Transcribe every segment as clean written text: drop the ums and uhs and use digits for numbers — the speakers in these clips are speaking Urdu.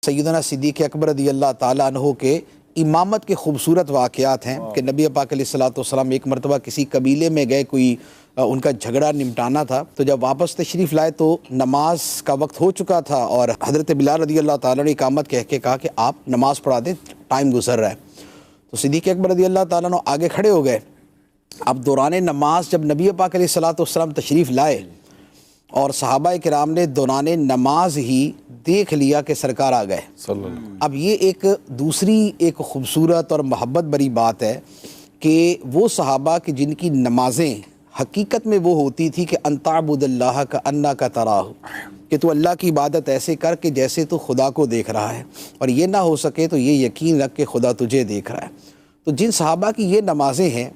سیدنا صدیق اکبر رضی اللہ تعالیٰ عنہ کے امامت کے خوبصورت واقعات ہیں کہ نبی پاک علیہ الصلوۃ والسلام ایک مرتبہ کسی قبیلے میں گئے، کوئی ان کا جھگڑا نمٹانا تھا، تو جب واپس تشریف لائے تو نماز کا وقت ہو چکا تھا اور حضرت بلال رضی اللہ تعالیٰ نے اقامت کہہ کے کہا کہ آپ نماز پڑھا دیں، ٹائم گزر رہا ہے۔ تو صدیق اکبر رضی اللہ تعالیٰ نے آگے کھڑے ہو گئے۔ اب دوران نماز جب نبی پاک علیہ الصلوۃ والسلام تشریف لائے اور صحابہ کرام نے دوران نماز ہی دیکھ لیا کہ سرکار آ گئے، اب یہ ایک دوسری ایک خوبصورت اور محبت بری بات ہے کہ وہ صحابہ کی جن کی نمازیں حقیقت میں وہ ہوتی تھی کہ ان تعبد اللہ کأنک تراہ، کہ تو اللہ کی عبادت ایسے کر کہ جیسے تو خدا کو دیکھ رہا ہے، اور یہ نہ ہو سکے تو یہ یقین رکھ کہ خدا تجھے دیکھ رہا ہے۔ تو جن صحابہ کی یہ نمازیں ہیں،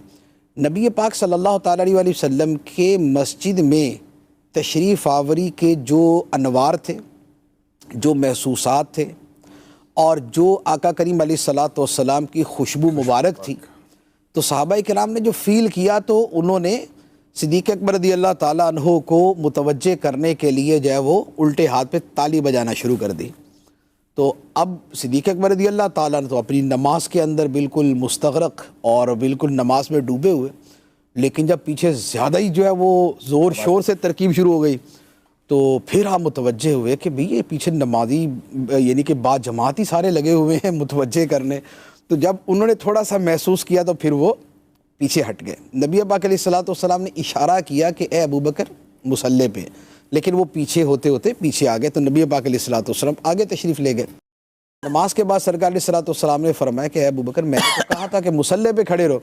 نبی پاک صلی اللہ تعالیٰ علیہ وسلم کے مسجد میں تشریف آوری کے جو انوار تھے، جو محسوسات تھے، اور جو آقا کریم علیہ الصلوۃ والسلام کی خوشبو مبارک تھی، تو صحابہ کرام نے جو فیل کیا تو انہوں نے صدیق اکبر رضی اللہ تعالیٰ عنہ کو متوجہ کرنے کے لیے جو ہے وہ الٹے ہاتھ پہ تالی بجانا شروع کر دی۔ تو اب صدیق اکبر رضی اللہ تعالیٰ عنہ تو اپنی نماز کے اندر بالکل مستغرق اور بالکل نماز میں ڈوبے ہوئے، لیکن جب پیچھے زیادہ ہی جو ہے وہ زور شور سے ترکیب شروع ہو گئی تو پھر آپ متوجہ ہوئے کہ بھئی یہ پیچھے نمازی یعنی کہ با جماعتی سارے لگے ہوئے ہیں متوجہ کرنے۔ تو جب انہوں نے تھوڑا سا محسوس کیا تو پھر وہ پیچھے ہٹ گئے۔ نبی پاک علیہ الصلوۃ والسلام نے اشارہ کیا کہ اے ابوبکر مصلی پہ، لیکن وہ پیچھے ہوتے ہوتے پیچھے آ گئے، تو نبی پاک علیہ الصلوۃ والسلام آگے تشریف لے گئے۔ نماز کے بعد سرکار علیہ الصلوۃ والسلام نے فرمایا کہ اے ابوبکر میں نے تو کہا تھا کہ مصلی پہ کھڑے رہو،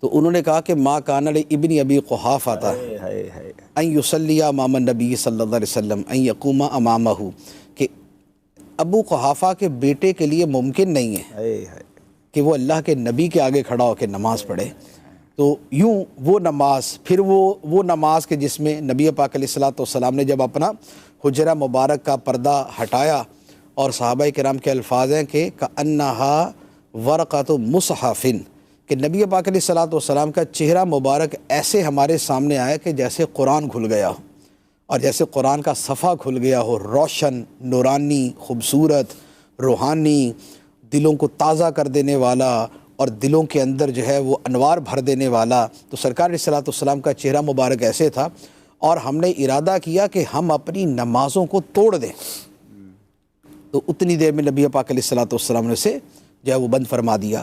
تو انہوں نے کہا کہ ما کان لابن ابی قحافہ ان یصلی امام النبی صلی اللہ علیہ وسلم ان یقوم امامہ، کہ ابو قحافہ کے بیٹے کے لیے ممکن نہیں ہے کہ وہ اللہ کے نبی کے آگے کھڑا ہو کے نماز پڑھے۔ تو یوں وہ نماز، پھر وہ نماز کے جس میں نبی پاک علیہ الصلوۃ والسلام نے جب اپنا حجرہ مبارک کا پردہ ہٹایا، اور صحابہ کرام کے الفاظ ہیں کہ کأنہا ورقۃ مصحف، کہ نبی پاک علیہ الصلوۃ والسلام کا چہرہ مبارک ایسے ہمارے سامنے آیا کہ جیسے قرآن کھل گیا ہو، اور جیسے قرآن کا صفحہ کھل گیا ہو، روشن، نورانی، خوبصورت، روحانی، دلوں کو تازہ کر دینے والا، اور دلوں کے اندر جو ہے وہ انوار بھر دینے والا۔ تو سرکار علیہ الصلوۃ والسلام کا چہرہ مبارک ایسے تھا، اور ہم نے ارادہ کیا کہ ہم اپنی نمازوں کو توڑ دیں، تو اتنی دیر میں نبی پاک علیہ الصلوۃ والسلام نے اسے جو ہے وہ بند فرما دیا۔